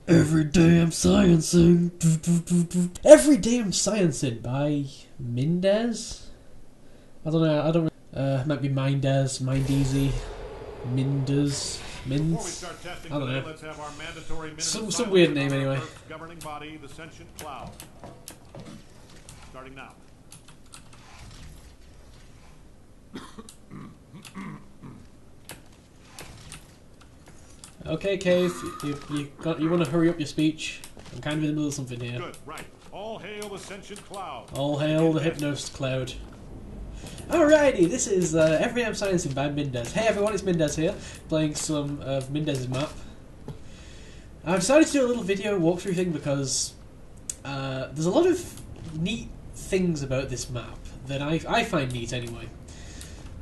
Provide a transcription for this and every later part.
Every day I'm sciencing. Every day I'm sciencing by Mindez. I don't know. I don't. It might be Mindez, Mindeasy, Mindez, Minds. I don't know. Let's have our mandatory Some weird name anyway. Governing body, the sentient cloud. Starting now. Okay, Cave, you want to hurry up your speech? I'm kind of in the middle of something here. Good, right. All hail the sentient cloud. All hail the Hypnos Cloud. Alrighty, this is Every Day I'm Sciencing by Mindez. Hey everyone, it's Mindez here, playing some of Mindez's map. I've decided to do a little video walkthrough thing because there's a lot of neat things about this map that I find neat anyway.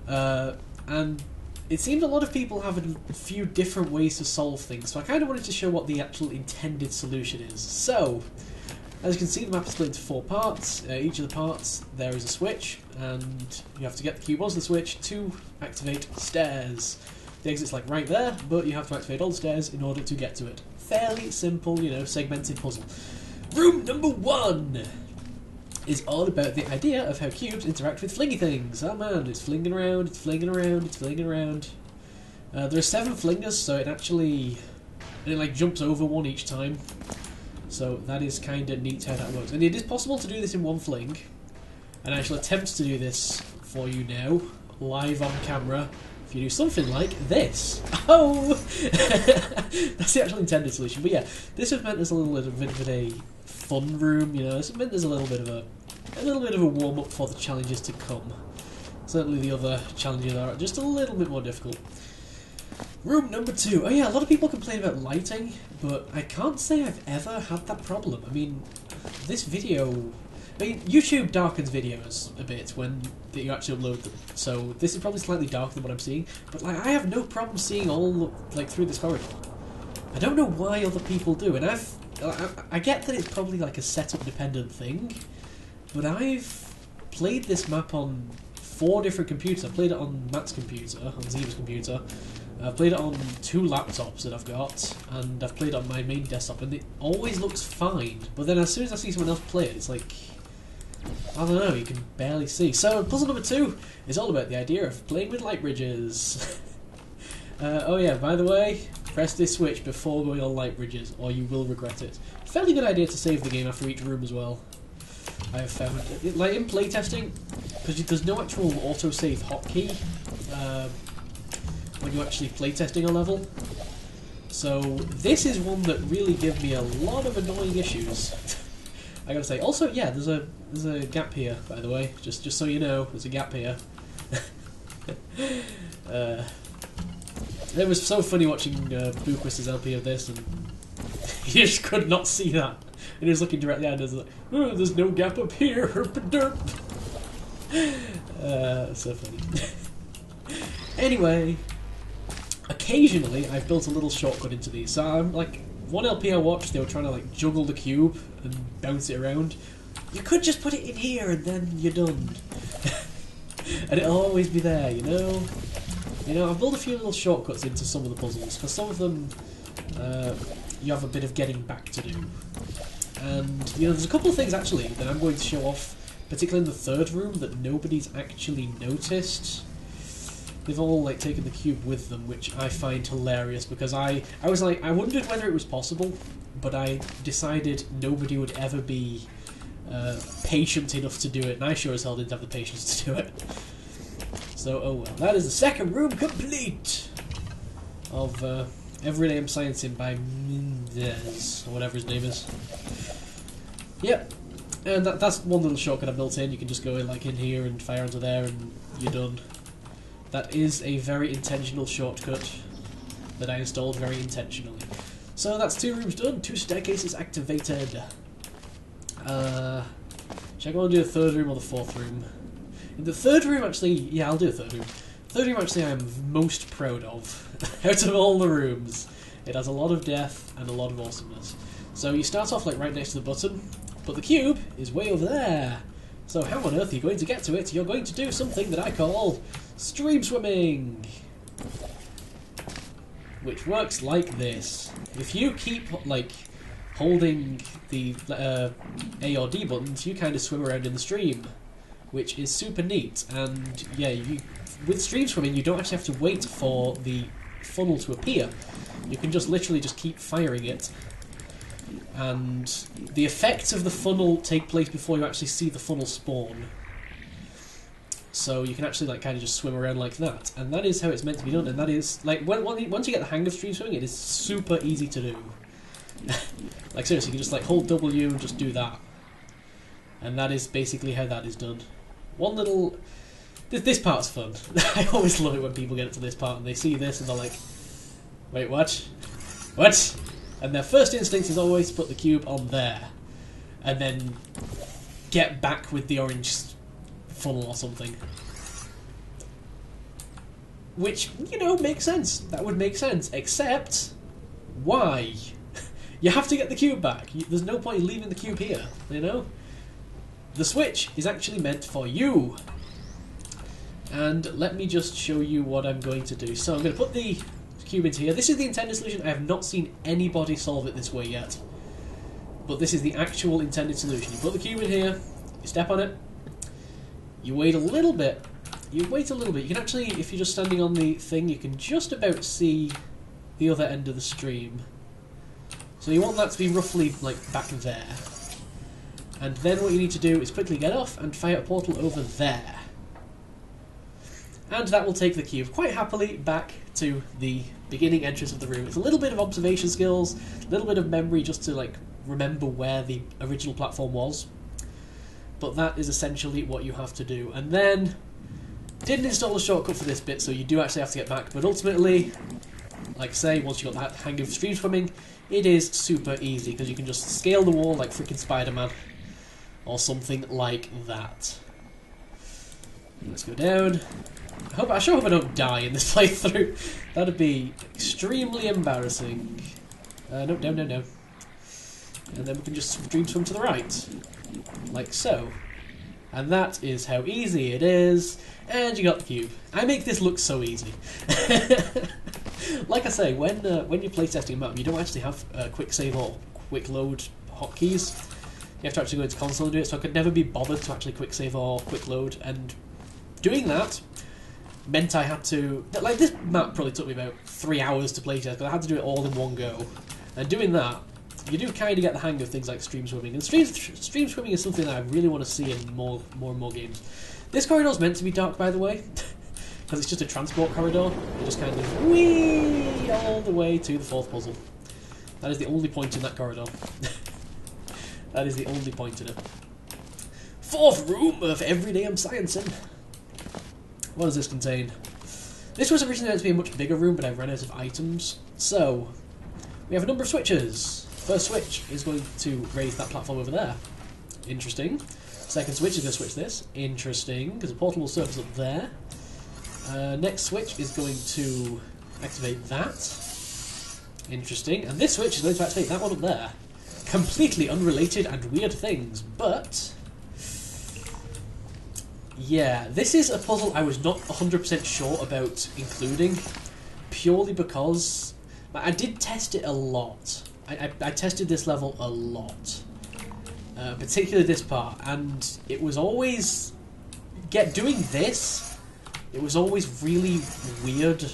And it seems a lot of people have a few different ways to solve things, so I kind of wanted to show what the actual intended solution is. So, as you can see, the map is split into 4 parts. Each of the parts, there is a switch, and you have to get the cube onto the switch to activate stairs. The exit's like right there, but you have to activate all the stairs in order to get to it. Fairly simple, you know, segmented puzzle. Room number 1 is all about the idea of how cubes interact with flingy things. Oh man, it's flinging around, it's flinging around, it's flinging around. There are 7 flingers, so it like jumps over one each time. So that is kind of neat how that works. And it is possible to do this in one fling. And I shall attempt to do this for you now, live on camera, if you do something like this. Oh! That's the actual intended solution. But yeah, this was meant as a little bit of a fun room, you know. It's meant as a little bit of a warm up for the challenges to come. Certainly the other challenges are just a little bit more difficult. Room number 2. Oh yeah, a lot of people complain about lighting, but I can't say I've ever had that problem. I mean, YouTube darkens videos a bit when you actually upload them, so this is probably slightly darker than what I'm seeing, but like I have no problem seeing all through this corridor. I don't know why other people do, and I get that it's probably like a setup dependent thing, but I've played this map on 4 different computers. I've played it on Matt's computer, on Ziva's computer. I've played it on 2 laptops that I've got, and I've played it on my main desktop, and it always looks fine. But then as soon as I see someone else play it, it's like, I don't know, you can barely see. So puzzle number 2 is all about the idea of playing with light bridges. Oh yeah, by the way, press this switch before going on light bridges, or you will regret it. Fairly good idea to save the game after each room as well. I have found, like in playtesting, because there's no actual autosave hotkey when you're actually playtesting a level. So this is one that really gives me a lot of annoying issues. I gotta say. Also, yeah, there's a gap here, by the way. Just so you know, there's a gap here. It was so funny watching Booquist's LP of this, and you just could not see that. And he was looking directly at us like, oh, there's no gap up here, herp-a-derp. So funny. Anyway, occasionally I've built a little shortcut into these. So I'm like, one LP I watched, they were trying to like juggle the cube and bounce it around. You could just put it in here and then you're done. And it'll always be there, you know? You know, I've built a few little shortcuts into some of the puzzles, because some of them you have a bit of getting back to do. And, you know, there's a couple of things actually that I'm going to show off, particularly in the 3rd room, that nobody's actually noticed. They've all like taken the cube with them, which I find hilarious, because I was like, I wondered whether it was possible, but I decided nobody would ever be patient enough to do it, and I sure as hell didn't have the patience to do it. So, oh well. That is the 2nd room complete of Every Day I'm Sciencin by Mindez, or whatever his name is. Yep. And that's one little shortcut I built in. You can just go in like in here and fire onto there and you're done. That is a very intentional shortcut that I installed very intentionally. So that's 2 rooms done, 2 staircases activated. Should I go and do the 3rd room or the 4th room? In the 3rd room, actually, yeah, I'll do the 3rd room. 3rd room, actually, I'm most proud of. Out of all the rooms. It has a lot of depth and a lot of awesomeness. So you start off like right next to the button, but the cube is way over there. So how on earth are you going to get to it? You're going to do something that I call stream swimming, which works like this. If you keep like holding the A or D buttons, you kind of swim around in the stream, which is super neat. And yeah, with stream swimming, you don't actually have to wait for the funnel to appear. You can just literally just keep firing it, and the effects of the funnel take place before you actually see the funnel spawn. So you can actually like kind of just swim around like that, and that is how it's meant to be done. And that is like once you get the hang of stream swimming, it is super easy to do. Like seriously, you can just like hold W and just do that, and that is basically how that is done. One little this part's fun. I always love it when people get up to this part and they see this and they're like, "Wait, what? What?" And their first instinct is always to put the cube on there, and then get back with the orange funnel or something. Which, you know, makes sense. That would make sense. Except, why? You have to get the cube back. There's no point in leaving the cube here, you know? The switch is actually meant for you. And let me just show you what I'm going to do. So I'm going to put the cube into here. This is the intended solution. I have not seen anybody solve it this way yet. But this is the actual intended solution. You put the cube in here, you step on it, you wait a little bit. You wait a little bit. You can actually, if you're just standing on the thing, you can just about see the other end of the stream. So you want that to be roughly like back there. And then what you need to do is quickly get off and fire a portal over there. And that will take the cube quite happily back to the beginning entrance of the room. It's a little bit of observation skills, a little bit of memory just to like remember where the original platform was. But that is essentially what you have to do. And then, didn't install a shortcut for this bit, so you do actually have to get back. But ultimately, like I say, once you've got that hang of stream swimming, it is super easy, because you can just scale the wall like freaking Spider-Man, or something like that. Let's go down. I sure hope I don't die in this playthrough. That'd be extremely embarrassing. No, down, down, down. And then we can just stream swim to the right. Like so. And that is how easy it is. And you got the cube. I make this look so easy. Like I say, when you're playtesting a map, you don't actually have quick save or quick load hotkeys. You have to actually go into console and do it, so I could never be bothered to actually quick save or quick load. And doing that meant I had to... Like, this map probably took me about 3 hours to playtest, because I had to do it all in one go. And doing that, you do kind of get the hang of things like stream swimming. And stream swimming is something that I really want to see in more and more games. This corridor is meant to be dark, by the way, because it's just a transport corridor. You just kind of whee all the way to the fourth puzzle. That is the only point in that corridor. That is the only point in it. Fourth room of Everyday I'm Sciencin. What does this contain? This was originally meant to be a much bigger room, but I ran out of items. So, we have a number of switches. First switch is going to raise that platform over there. Interesting. Second switch is going to switch this. Interesting, because the portal will surface up there. Next switch is going to activate that. Interesting. And this switch is going to activate that one up there. Completely unrelated and weird things, but... yeah, this is a puzzle I was not 100% sure about including, purely because I did test it a lot. I tested this level a lot, particularly this part, and it was always... doing this, it was always really weird,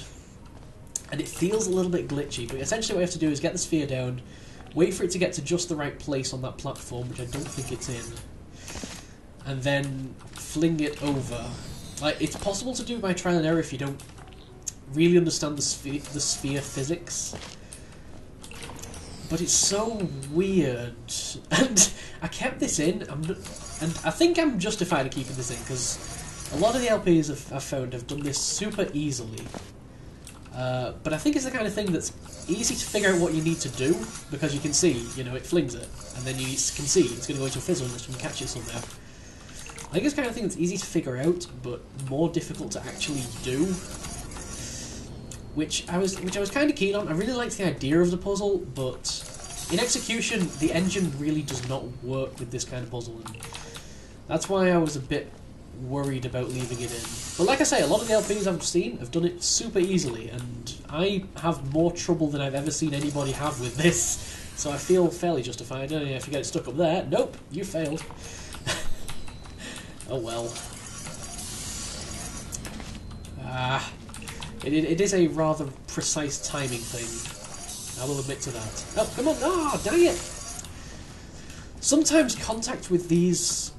and it feels a little bit glitchy, but essentially what you have to do is get the sphere down, wait for it to get to just the right place on that platform, which I don't think it's in, and then fling it over. Like, it's possible to do by trial and error if you don't really understand the sphere physics. But it's so weird. And I kept this in, and I think I'm justified in keeping this in, because a lot of the LPs I've found have done this super easily. But I think it's the kind of thing that's easy to figure out what you need to do, because you can see, you know, it flings it, and then you can see it's going to go into a fizzle unless you can catch it somehow. I think it's the kind of thing that's easy to figure out, but more difficult to actually do. Which I was kind of keen on. I really liked the idea of the puzzle, but in execution, the engine really does not work with this kind of puzzle. And that's why I was a bit worried about leaving it in. But like I say, a lot of the LPs I've seen have done it super easily, and I have more trouble than I've ever seen anybody have with this. So I feel fairly justified. Oh yeah, if you get it stuck up there, nope, you failed. Oh well. It is a rather precise timing thing. I will admit to that. Oh, come on! Oh, dang it! Sometimes contact with these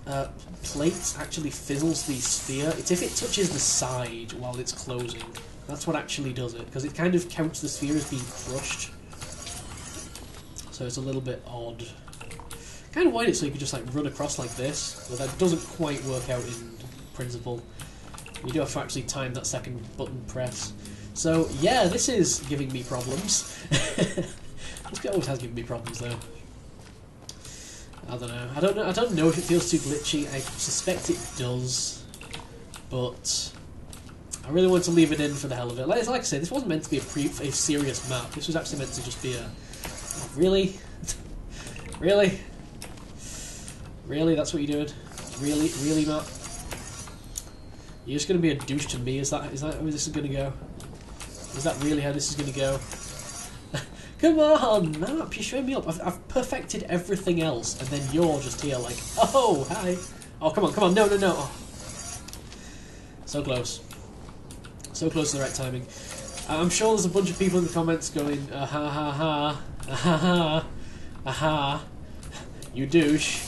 plates actually fizzles the sphere. It's if it touches the side while it's closing. That's what actually does it, because it kind of counts the sphere as being crushed. So it's a little bit odd. Kind of wanted it so you could just like run across like this, but that doesn't quite work out in principle. You do have to actually time that second button press. So yeah, this is giving me problems. This always has given me problems though. I don't know. I don't know if it feels too glitchy. I suspect it does, but I really want to leave it in for the hell of it. Like I say, this wasn't meant to be a serious map. This was actually meant to just be a... Oh, really? Really? Really? That's what you're doing? Really? Really, Matt? You're just going to be a douche to me? Is that how this is going to go? Is that really how this is going to go? Come on, Map, you're showing me up. I've perfected everything else, and then you're just here like, oh, hi. Oh, come on, no. Oh. So close. So close to the right timing. I'm sure there's a bunch of people in the comments going, ha, aha, you douche.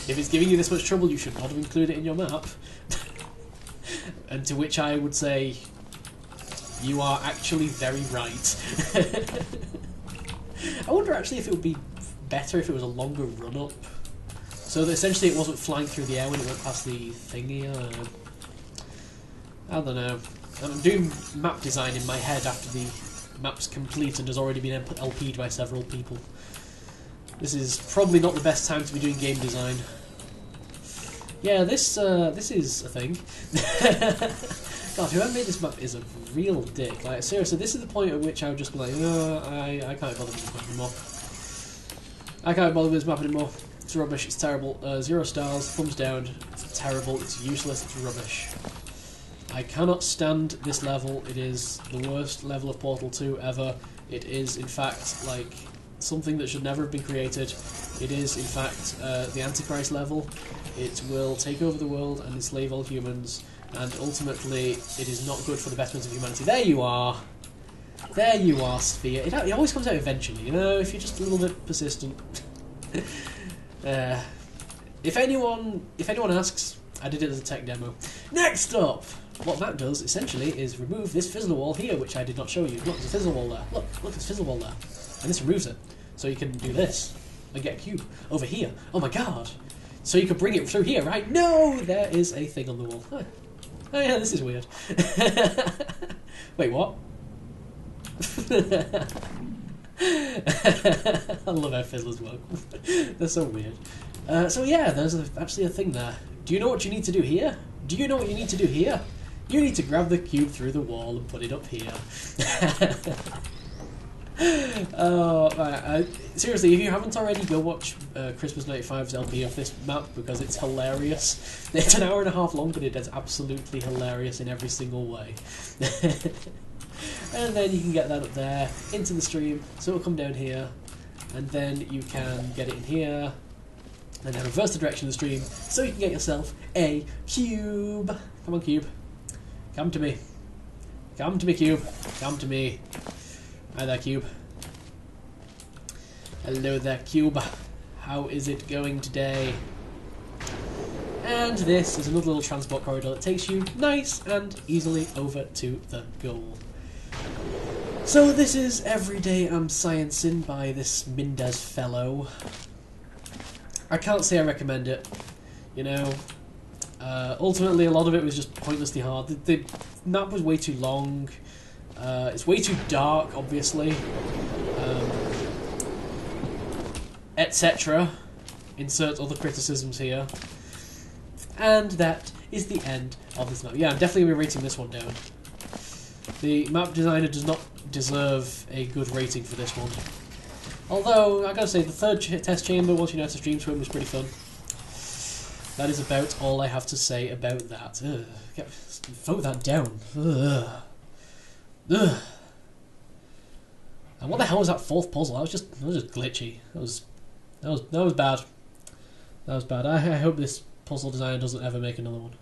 If it's giving you this much trouble, you should not have included it in your map. And to which I would say, you are actually very right. I wonder actually if it would be better if it was a longer run-up. So that essentially it wasn't flying through the air when it went past the thingy. I don't know. I'm doing map design in my head after the map's complete and has already been LP'd by several people. This is probably not the best time to be doing game design. Yeah, this is a thing. God, whoever made this map is a real dick. Like, seriously, this is the point at which I would just be like, I can't bother with this map anymore. I can't bother with this map anymore. It's rubbish, it's terrible. 0 stars, thumbs down. It's terrible, it's useless, it's rubbish. I cannot stand this level. It is the worst level of Portal 2 ever. It is, in fact, like, something that should never have been created. It is, in fact, the Antichrist level. It will take over the world and enslave all humans. And ultimately, it is not good for the betterment of humanity. There you are! There you are, Sphere. It always comes out eventually, you know, if you're just a little bit persistent. If anyone asks, I did it as a tech demo. Next up! What that does, essentially, is remove this fizzle wall here, which I did not show you. Look, there's a fizzle wall there. Look, there's a fizzle wall there. And this removes it. So you can do this, and get a cube. Over here. Oh my god! So you can bring it through here, right? No! There is a thing on the wall. Huh. Oh yeah, this is weird. Wait, what? I love how fizzlers work. They're so weird. So yeah, there's actually a thing there. Do you know what you need to do here? Do you know what you need to do here? You need to grab the cube through the wall and put it up here. Oh, right, seriously, if you haven't already, go watch Christmas 95's LP of this map because it's hilarious. It's an hour and a half long, but it is absolutely hilarious in every single way. And then you can get that up there into the stream, so it'll come down here, and then you can get it in here, and then reverse the direction of the stream, so you can get yourself a cube. Come on, cube. Come to me. Come to me, cube. Come to me. Hi there, cube. Hello there, cube. How is it going today? And this is another little transport corridor that takes you nice and easily over to the goal. So this is Every Day I'm Sciencin by this Mindez fellow. I can't say I recommend it, you know. Ultimately, a lot of it was just pointlessly hard. The map was way too long. It's way too dark, obviously, etc. Insert other criticisms here. And that is the end of this map. Yeah, I'm definitely going to be rating this one down. The map designer does not deserve a good rating for this one. Although, I gotta say, the third test chamber, once you know how to stream swim, was pretty fun. That is about all I have to say about that. Ugh. Vote that down. Ugh. Ugh. And what the hell was that fourth puzzle? That was just glitchy. That was bad. That was bad. I hope this puzzle designer doesn't ever make another one.